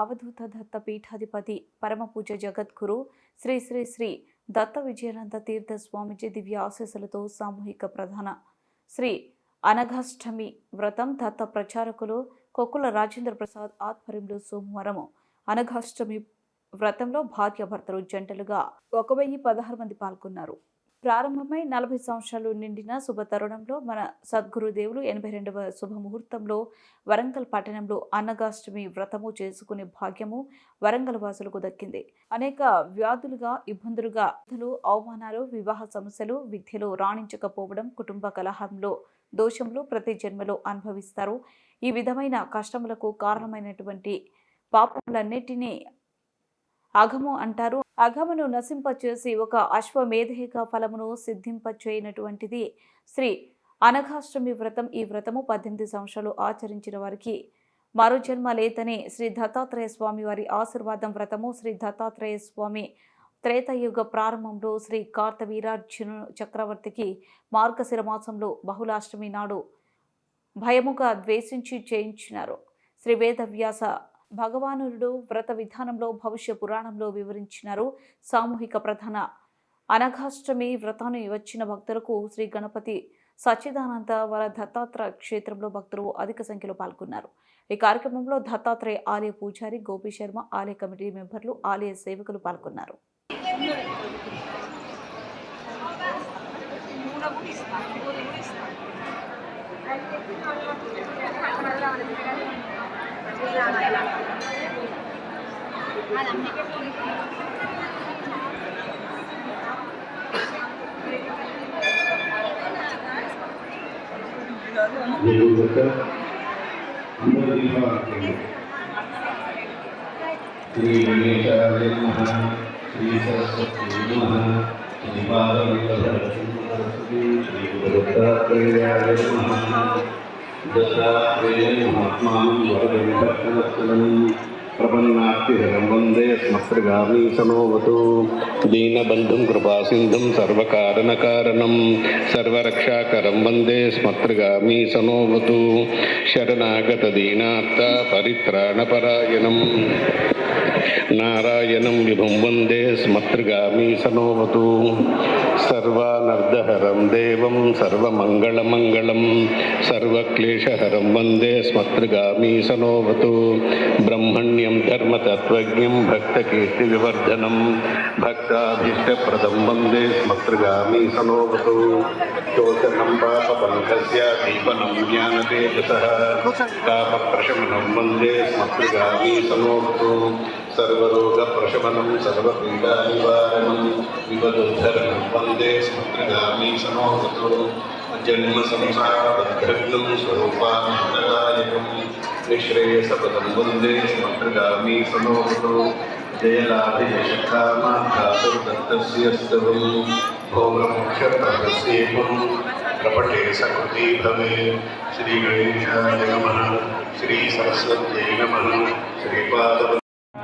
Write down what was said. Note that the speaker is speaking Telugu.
అవధూత దత్త పీఠాధిపతి పరమపూజ జగద్గురు శ్రీ శ్రీ శ్రీ దత్త విజయానంద తీర్థ స్వామిజీ దివ్య ఆశీస్సులతో సామూహిక ప్రధాన శ్రీ అనఘాష్టమి వ్రతం దత్త ప్రచారకులు కొక్కుల రాజేంద్ర ప్రసాద్ ఆధ్వర్యంలో సోమవారం అనఘాష్టమి వ్రతంలో భార్యాభర్తలు జంటలుగా 1016 మంది పాల్గొన్నారు. ప్రారంభమై 40 సంవత్సరాలు నిండిన శుభ తరుణంలో మన సద్గురుదేవులు 82వ శుభముహూర్తంలో వరంగల్ పట్టణంలో అనఘాష్టమి వ్రతము చేసుకునే భాగ్యము వరంగల్ వాసులకు దక్కింది. అనేక వ్యాధులుగా ఇబ్బందులుగా అవమానాలు, వివాహ సమస్యలు, విద్యలో రాణించకపోవడం, కుటుంబ కలహంలో దోషంలో ప్రతి జన్మలో అనుభవిస్తారు. ఈ విధమైన కష్టములకు కారణమైనటువంటి పాపములన్నిటినీ అఘము అంటారు. అఘమును నశింపచేసి ఒక అశ్వమేధేక ఫలమును సిద్ధింపచేయనటువంటిది శ్రీ అనఘాష్టమి వ్రతం. ఈ వ్రతము 18 సంవత్సరాలు ఆచరించిన వారికి మరో జన్మ లేదని శ్రీ దత్తాత్రేయ స్వామి వారి ఆశీర్వాదం. వ్రతము శ్రీ దత్తాత్రేయ స్వామి త్రేతాయుగ ప్రారంభంలో శ్రీ కార్తవీరార్జును చక్రవర్తికి మార్గశిర మాసంలో బహుళాష్టమి నాడు భయముగా ద్వేషించి చేయించినారు. శ్రీ వేదవ్యాస భగవానుడు వ్రత విధానంలో భవిష్య పురాణంలో వివరించినారు. సామూహిక ప్రధాన అనఘాష్టమి వ్రతాన్ని వచ్చిన భక్తులకు శ్రీ గణపతి సచ్చిదానంద వర దత్తాత్రేయ క్షేత్రంలో భక్తులు అధిక సంఖ్యలో పాల్గొన్నారు. ఈ కార్యక్రమంలో దత్తాత్రేయ ఆలయ పూజారి గోపి శర్మ, ఆలయ కమిటీ మెంబర్లు, ఆలయ సేవకులు పాల్గొన్నారు. श्री गणेशाय नमः, श्री सरस्वती नमः, श्री श्री दत्तात्रेयाय नमः। दत्तात्रेय महात्मानं वरदं प्रपन्नार्तिहरं वन्दे स्मत्प्रगामी सनोवतु। दीनबन्धुं कृपासिन्धुं सर्वकारणकारणं सर्वरक्षाकरं वन्दे स्मत्प्रगामी सनोवतु। शरणागतदीनार्थ परित्राणपरायणं नारायणं विभुं वन्दे स्मत्प्रगामी सनोवतु। सर्वानर्दहरं देवं सर्वमङ्गलमङ्गलं सर्वक्लेशहरं वन्दे स्मत्प्रगामी सनोवतु। ब्रह्मण्यं धर्मतत्त्वज्ञं भक्तकीर्तिविवर्धनं भक्ताभीष्टप्रदं वन्दे स्मत्प्रगामी सनोवतु। शोचनं पापपङ्कस्य दीपनं ज्ञानतेजसः कामप्रशमनं वन्दे स्मत्प्रगामी सनोवतु। सर्वरोगप्रशमनं सर्वपीडानिवारणं विपदुद्धरणं वन्दे स्मत्प्रगामी सनोवतु। जन्मसंसारबद्धघ्नं स्वरूपानन्ददायकं निःश्रेयसपदं वन्दे स्मत्प्रगामी सनोवतु। जयलाभियशकामाघातुर्दत्तस्य स्तवं भोगमोक्षप्रदस्येवं प्रपटे सकृती भवे। श्रीगणेशाय नमः, श्री सरस्वत्यै नमः, श्रीपाद